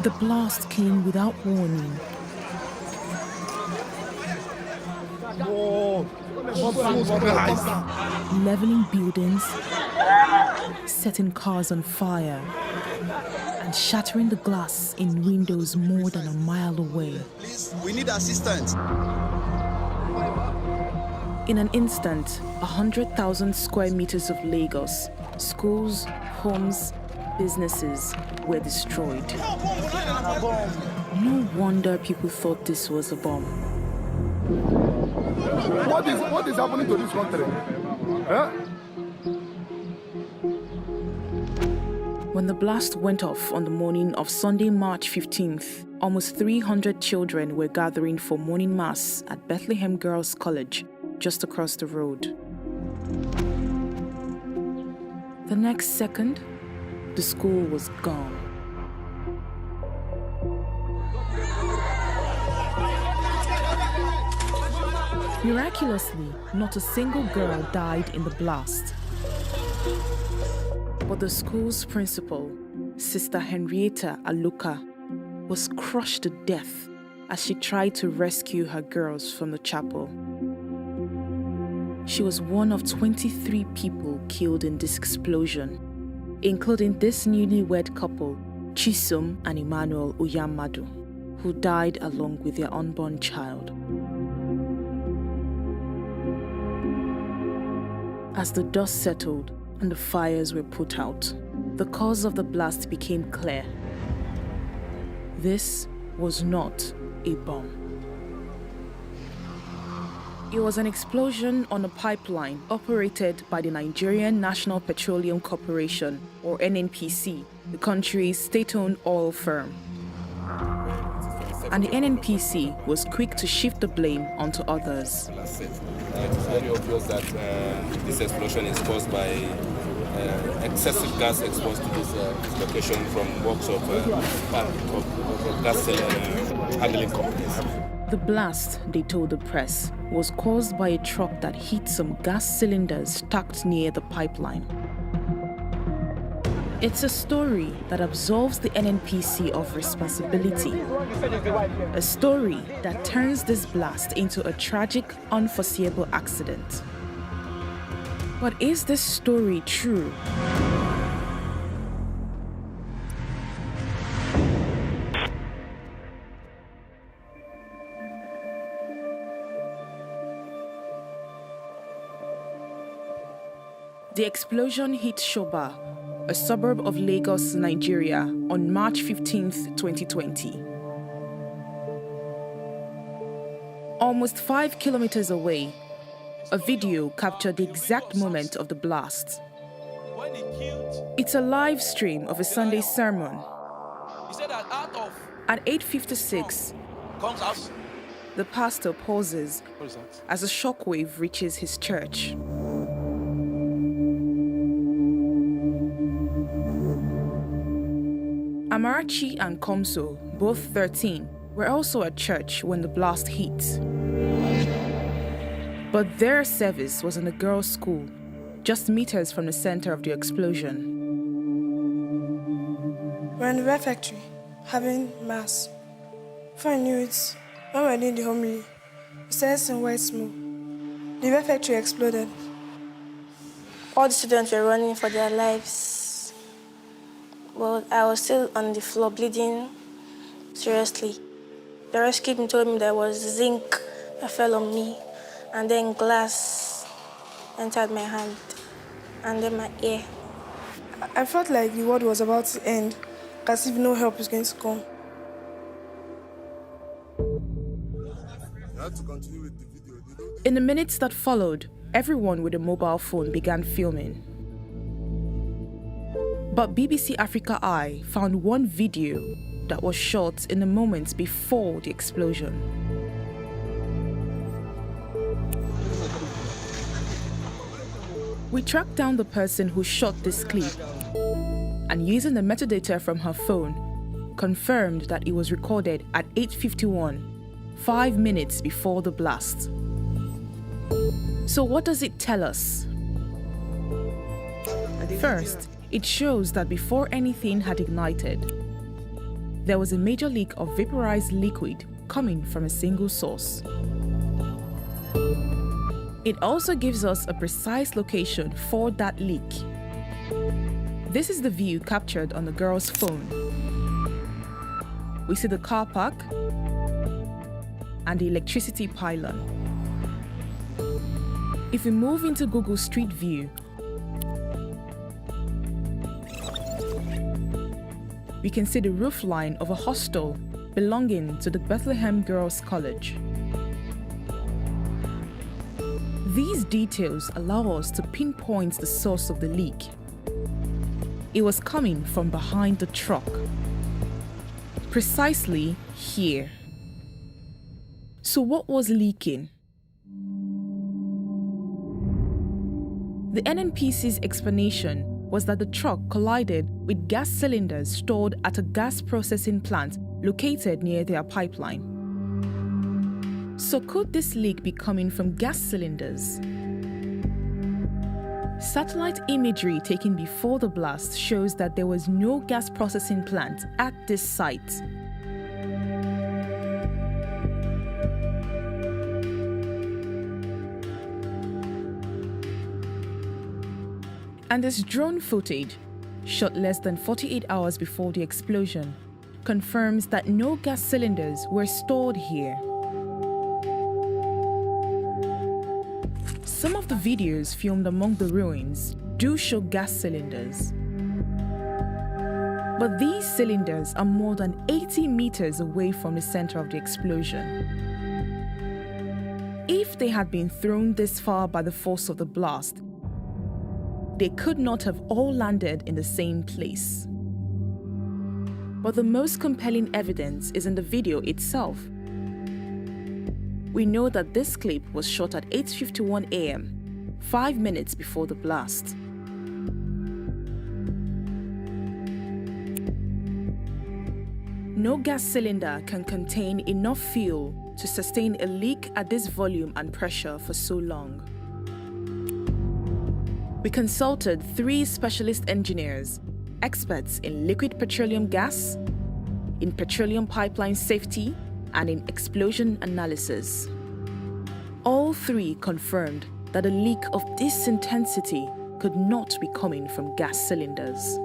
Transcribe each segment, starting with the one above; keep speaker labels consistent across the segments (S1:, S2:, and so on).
S1: The blast came without warning. Leveling buildings, setting cars on fire, and shattering the glass in windows more than a mile away.
S2: Please, we need assistance.
S1: In an instant, 100,000 square meters of Lagos, schools, homes, businesses were destroyed. No wonder people thought this was a bomb.
S3: What is happening to this country? Huh?
S1: When the blast went off on the morning of Sunday, March 15th, almost 300 children were gathering for morning mass at Bethlehem Girls' College, just across the road. The next second, the school was gone. Miraculously, not a single girl died in the blast. But the school's principal, Sister Henrietta Aluka, was crushed to death as she tried to rescue her girls from the chapel. She was one of 23 people killed in this explosion, including this newlywed couple, Chisom and Emmanuel Uyamadu, who died along with their unborn child. As the dust settled and the fires were put out, the cause of the blast became clear. This was not a bomb. It was an explosion on a pipeline operated by the Nigerian National Petroleum Corporation, or NNPC, the country's state-owned oil firm. And the NNPC was quick to shift the blame onto others.
S4: It is very obvious that this explosion is caused by excessive gas exposed to this location from works of gas handling companies.
S1: The blast, they told the press, was caused by a truck that hit some gas cylinders stacked near the pipeline. It's a story that absolves the NNPC of responsibility. A story that turns this blast into a tragic, unforeseeable accident. But is this story true? The explosion hit Shoba, a suburb of Lagos, Nigeria, on March 15th, 2020. Almost 5 kilometers away, a video captured the exact moment of the blast. It's a live stream of a Sunday sermon. At 8:56, the pastor pauses as a shockwave reaches his church. Amarachi and Komso, both 13, were also at church when the blast hit. But their service was in a girls' school, just meters from the center of the explosion.
S5: We're in the refectory, having mass. Before I knew it, when we were doing the homily, we started seeing white smoke. The refectory exploded. All the students were running for their lives. Well, I was still on the floor bleeding seriously. The rescue team told me there was zinc that fell on me, and then glass entered my hand, and then my ear. I felt like the world was about to end, as if no help was going to come.
S1: In the minutes that followed, everyone with a mobile phone began filming. But BBC Africa Eye found one video that was shot in the moments before the explosion. We tracked down the person who shot this clip and, using the metadata from her phone, confirmed that it was recorded at 8:51, 5 minutes before the blast. So what does it tell us? First, it shows that before anything had ignited, there was a major leak of vaporized liquid coming from a single source. It also gives us a precise location for that leak. This is the view captured on the girl's phone. We see the car park and the electricity pylon. If we move into Google Street View, we can see the roof line of a hostel belonging to the Bethlehem Girls' College. These details allow us to pinpoint the source of the leak. It was coming from behind the truck, precisely here. So what was leaking? The NNPC's explanation was that the truck collided with gas cylinders stored at a gas processing plant located near their pipeline. So could this leak be coming from gas cylinders? Satellite imagery taken before the blast shows that there was no gas processing plant at this site. And this drone footage, shot less than 48 hours before the explosion, confirms that no gas cylinders were stored here. Some of the videos filmed among the ruins do show gas cylinders. But these cylinders are more than 80 meters away from the center of the explosion. If they had been thrown this far by the force of the blast, they could not have all landed in the same place. But the most compelling evidence is in the video itself. We know that this clip was shot at 8:51 a.m., 5 minutes before the blast. No gas cylinder can contain enough fuel to sustain a leak at this volume and pressure for so long. We consulted 3 specialist engineers, experts in liquid petroleum gas, in petroleum pipeline safety, and in explosion analysis. All 3 confirmed that a leak of this intensity could not be coming from gas cylinders.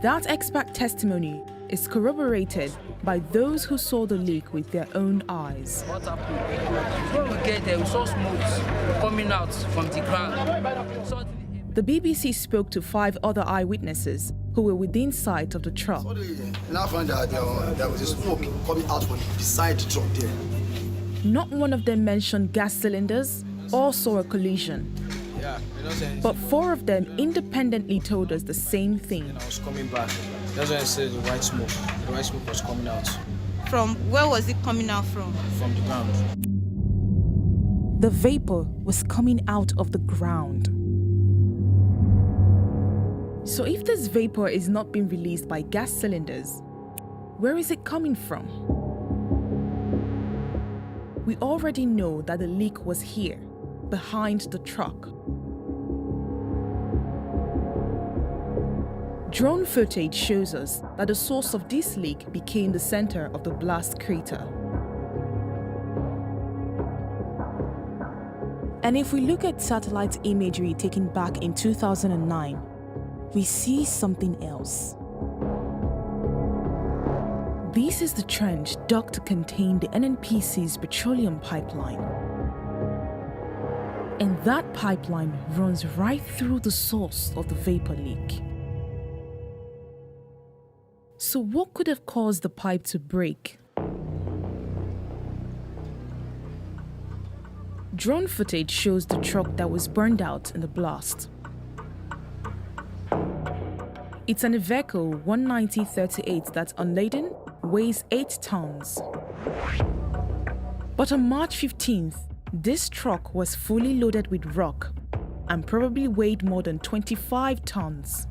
S1: That expert testimony is corroborated by those who saw the leak with their own eyes.
S6: What happened? When we get there, we saw smoke coming out from the ground.
S1: The BBC spoke to 5 other eyewitnesses who were within sight of the truck.
S3: Now I found that there was a smoke coming out from beside the truck there.
S1: Not one of them mentioned gas cylinders or saw a collision. But 4 of them independently told us the same thing.
S7: I was coming back. That's why I said the white smoke. The white smoke was coming out.
S8: From where was it coming out from?
S7: From the ground.
S1: The vapor was coming out of the ground. So if this vapor is not being released by gas cylinders, where is it coming from? We already know that the leak was here, behind the truck. Drone footage shows us that the source of this leak became the center of the blast crater. And if we look at satellite imagery taken back in 2009, we see something else. This is the trench dug to contain the NNPC's petroleum pipeline. And that pipeline runs right through the source of the vapor leak. So what could have caused the pipe to break? Drone footage shows the truck that was burned out in the blast. It's an Iveco 19038 that's unladen, weighs 8 tons. But on March 15th, this truck was fully loaded with rock and probably weighed more than 25 tons.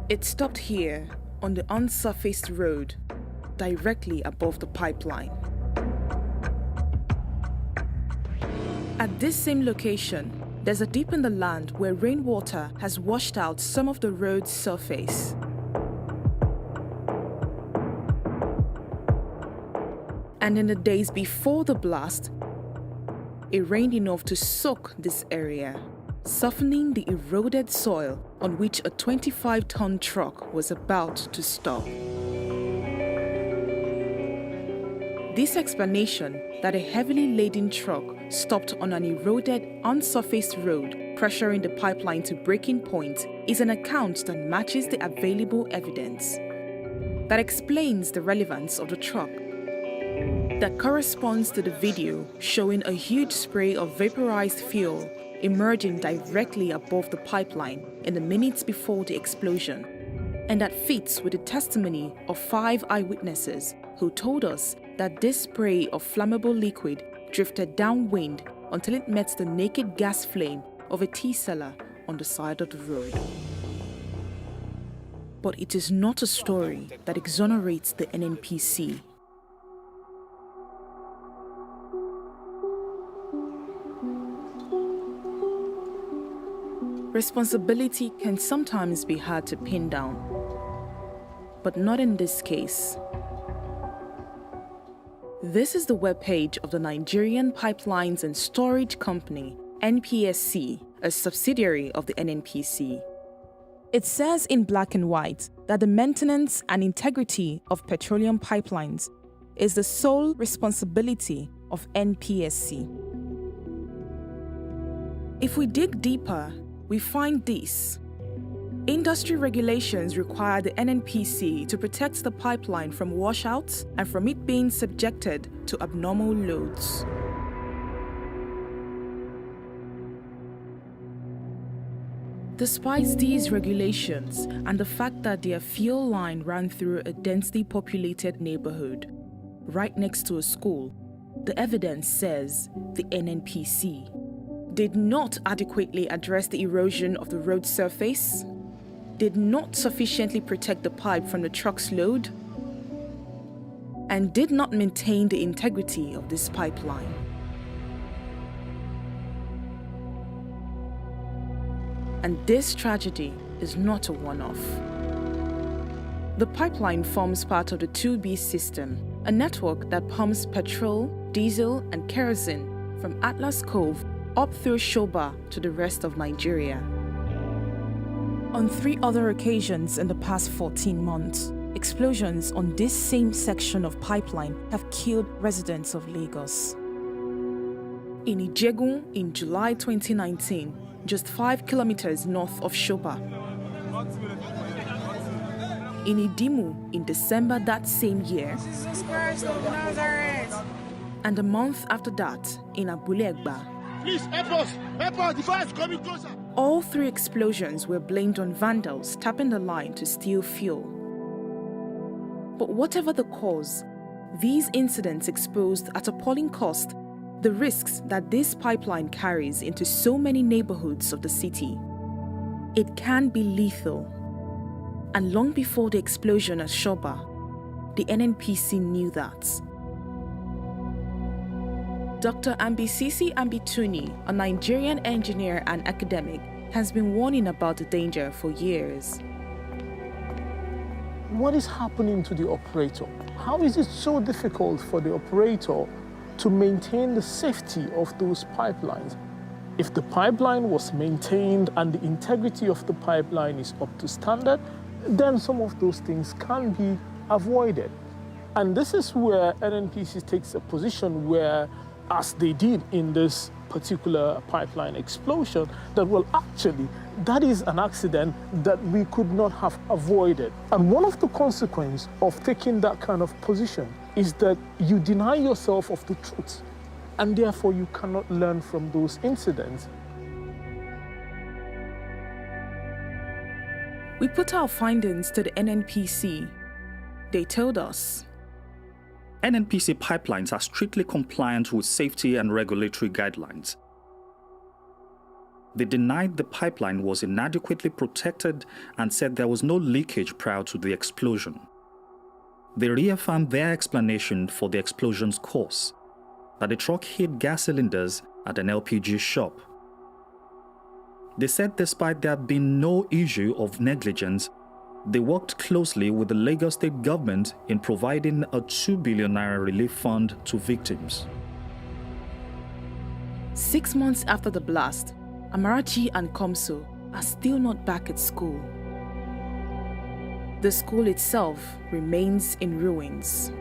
S1: It stopped here on the unsurfaced road, directly above the pipeline. At this same location, There's a dip in the land where rainwater has washed out some of the road's surface. And in the days before the blast, it rained enough to soak this area, softening the eroded soil on which a 25-ton truck was about to stop. This explanation that a heavily laden truck stopped on an eroded, unsurfaced road, pressuring the pipeline to breaking point, is an account that matches the available evidence. That explains the relevance of the truck. That corresponds to the video showing a huge spray of vaporized fuel emerging directly above the pipeline in the minutes before the explosion. And that fits with the testimony of 5 eyewitnesses who told us that this spray of flammable liquid drifted downwind until it met the naked gas flame of a tea cellar on the side of the road. But it is not a story that exonerates the NNPC. Responsibility can sometimes be hard to pin down, but not in this case. This is the webpage of the Nigerian Pipelines and Storage Company, NPSC, a subsidiary of the NNPC. It says in black and white that the maintenance and integrity of petroleum pipelines is the sole responsibility of NPSC. If we dig deeper, we find this. Industry regulations require the NNPC to protect the pipeline from washouts and from it being subjected to abnormal loads. Despite these regulations and the fact that their fuel line ran through a densely populated neighborhood, right next to a school, the evidence says the NNPC did not adequately address the erosion of the road surface, did not sufficiently protect the pipe from the truck's load, and did not maintain the integrity of this pipeline. And this tragedy is not a one-off. The pipeline forms part of the 2B system, a network that pumps petrol, diesel, and kerosene from Atlas Cove up through Shoba to the rest of Nigeria. On 3 other occasions in the past 14 months, explosions on this same section of pipeline have killed residents of Lagos. In Ijegun in July 2019, just 5 kilometers north of Shoba. In Idimu in December that same year. Jesus Christ of Nazareth. And a month after that in Abule Egba.
S9: Please help us! Help us! The fire is coming closer!
S1: All 3 explosions were blamed on vandals tapping the line to steal fuel. But whatever the cause, these incidents exposed at appalling cost the risks that this pipeline carries into so many neighborhoods of the city. It can be lethal. And long before the explosion at Shoba, the NNPC knew that. Dr. Ambisisi Ambituni, a Nigerian engineer and academic, has been warning about the danger for years.
S10: What is happening to the operator? How is it so difficult for the operator to maintain the safety of those pipelines? If the pipeline was maintained and the integrity of the pipeline is up to standard, then some of those things can be avoided. And this is where NNPC takes a position where, as they did in this particular pipeline explosion, that, well, actually, that is an accident that we could not have avoided. And one of the consequences of taking that kind of position is that you deny yourself of the truth, and therefore you cannot learn from those incidents.
S1: We put our findings to the NNPC. They told us
S11: NNPC pipelines are strictly compliant with safety and regulatory guidelines. They denied the pipeline was inadequately protected and said there was no leakage prior to the explosion. They reaffirmed their explanation for the explosion's cause, that the truck hit gas cylinders at an LPG shop. They said despite there being no issue of negligence, they worked closely with the Lagos State government in providing a 2 billion naira relief fund to victims.
S1: 6 months after the blast, Amarachi and Komso are still not back at school. The school itself remains in ruins.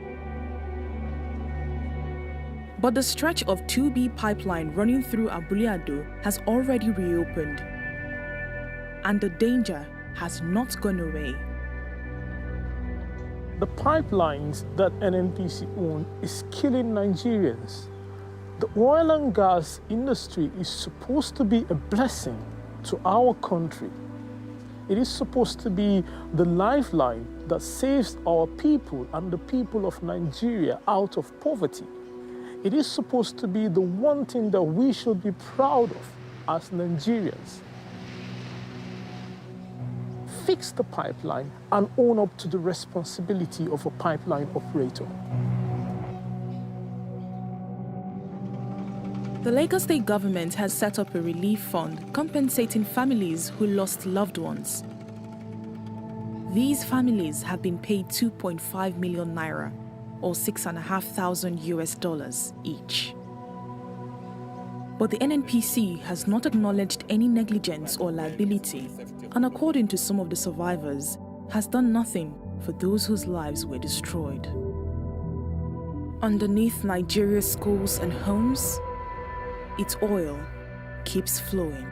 S1: But the stretch of 2B pipeline running through Abule-Ado has already reopened, and the danger has not gone away.
S10: The pipelines that NNPC own is killing Nigerians. The oil and gas industry is supposed to be a blessing to our country. It is supposed to be the lifeline that saves our people and the people of Nigeria out of poverty. It is supposed to be the one thing that we should be proud of as Nigerians. Fix the pipeline and own up to the responsibility of a pipeline operator.
S1: The Lagos State government has set up a relief fund compensating families who lost loved ones. These families have been paid 2.5 million naira, or $6,500 each. But the NNPC has not acknowledged any negligence or liability, and according to some of the survivors, has done nothing for those whose lives were destroyed. Underneath Nigeria's schools and homes, its oil keeps flowing.